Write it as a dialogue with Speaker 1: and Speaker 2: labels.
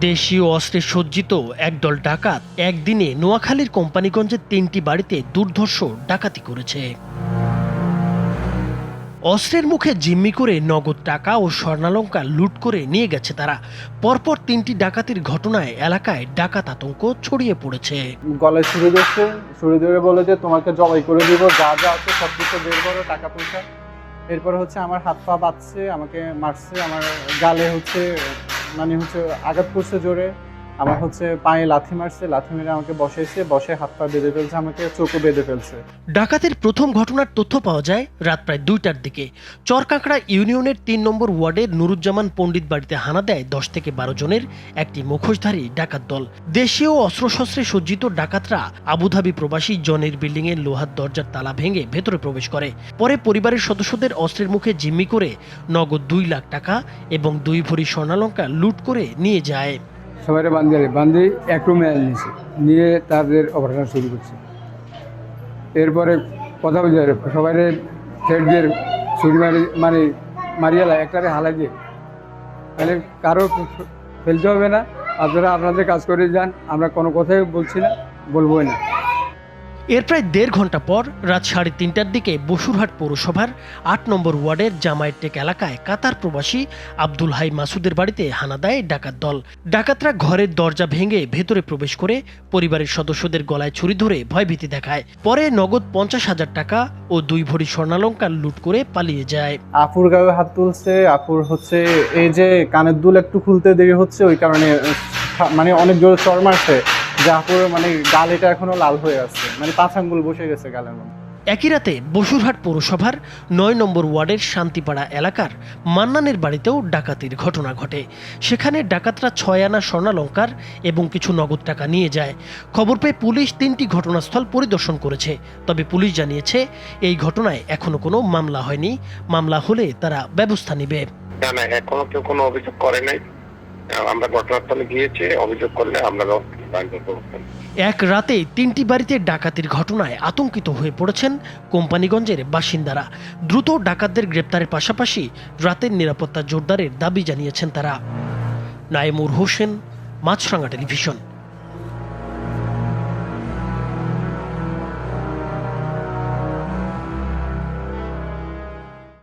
Speaker 1: দেশীয় অস্ত্রে সজ্জিত একদল ডাকাত একদিনে নোয়াখালীর কোম্পানিগঞ্জের ৩টি বাড়িতে দুর্ধর্ষ ডাকাতি করেছে। অস্ত্রের মুখে জিম্মি করে নগদ টাকা ও স্বর্ণালঙ্কার লুট করে নিয়ে গেছে তারা। পরপর ৩টি ডাকাতির ঘটনায় এলাকায় ডাকাত আতঙ্ক ছড়িয়ে পড়েছে।
Speaker 2: গলায় ছুরি ধরছে, ছুরি ধরে বলে যে তোমাকে জবাই করে দিব, যা যা আছে সব কিছু বের করো, টাকা পয়সা। এরপরে হচ্ছে আমার হাত পা বাঁধছে, আমাকে মারছে, আমার গালে আঘাত করছে জোরে, আমার পায়ে লাথি মারছে, লাথি মেরে আমাকে বসে হাত পা বেঁধে ফেলছে, আমাকে চোখও বেঁধে ফেলছে।
Speaker 1: ডাকাতের প্রথম ঘটনার তথ্য পাওয়া যায় রাত প্রায় ২টার দিকে। চরকাঁকড়া ইউনিয়নের ৩ নম্বর ওয়ার্ডের নুরুজ্জামান পণ্ডিত বাড়িতে হানা দেয় ১০ থেকে ১২ জনের একটি মুখোশধারী ডাকাত দল। দেশীয় অস্ত্রশস্ত্রে সজ্জিত ডাকাতরা আবুধাবি প্রবাসী জনের বিল্ডিংয়ের লোহার দরজার তালা ভেঙে ভেতরে প্রবেশ করে। পরে পরিবারের সদস্যদের অস্ত্রের মুখে জিম্মি করে নগদ ২ লাখ টাকা এবং ২ ভরি স্বর্ণালঙ্কা লুট করে নিয়ে যায়।
Speaker 3: সবাই বান্ধে এক রুমে নিয়েছে, নিয়ে তাদের অপারেশন শুরু করছে। এরপরে কথা বলছে সবাই থ্রেডদের ছুরি মারিয়ালা একটারে হালাই দিয়ে, তাহলে কারো ফেলতে হবে না, আপনারা আপনাদের কাজ করে যান, আমরা কোনো কথাই বলছি না, বলবোই না।
Speaker 1: এর প্রায় ১.৫ ঘন্টা পর রাত ৩:৩০টার দিকে বসুরহাট পৌরসভার ৮ নম্বর ওয়ার্ডের জামাইটেক এলাকায় কাতার প্রবাসী আব্দুল হাই মাসুদের বাড়িতে হানা দেয় ডাকাত দল। ডাকাতরা ঘরের দরজা ভেঙে ভেতরে প্রবেশ করে পরিবারের সদস্যদের গলায় ছুরি ধরে ভয়ভীতি দেখায়। পরে নগদ ৫০,০০০ টাকা ও ২ ভরি স্বর্ণালঙ্কার লুট করে পালিয়ে যায়।
Speaker 2: আপুর গায়ে হাত তুলছে, আপুর এই যে কানের দুল একটু খুলতে দেরি হচ্ছে, ওই কারণে অনেক জোরে চড় মারছে, যে আপুর গালিটা এখনো লাল হয়ে আছে, ৫ আঙ্গুল বসে গেছে গালের মধ্যে।
Speaker 1: একই রাতে বসুরহাট পৌরসভার ৯ নম্বর ওয়ার্ডের শান্তিপাড়া এলাকার মান্নানের বাড়িতেও ডাকাতির ঘটনা ঘটে। সেখানে ডাকাতরা ৬ আনা স্বর্ণালঙ্কার এবং কিছু নগদ টাকা নিয়ে যায়। খবর পেয়ে পুলিশ ৩টি ঘটনাস্থল পরিদর্শন করেছে। তবে পুলিশ জানিয়েছে এই ঘটনায় এখনো কোনো মামলা হয়নি। মামলা হলে তারা ব্যবস্থা নেবে।
Speaker 4: না, এখনো কেউ কোনো অভিযোগ করে নাই। আমরা ঘটনাস্থলে গিয়েছি, অভিযোগ করলে আমরা
Speaker 1: এক রাতে ৩টি বাড়িতে ডাকাতির ঘটনায় আতঙ্কিত হয়ে পড়েছেন কোম্পানিগঞ্জের বাসিন্দারা। দ্রুত ডাকাতদের গ্রেপ্তারের পাশাপাশি রাতের নিরাপত্তা জোরদারের দাবি জানিয়েছেন তারা। নাইমুর হোসেন, মাছরাঙা টেলিভিশন।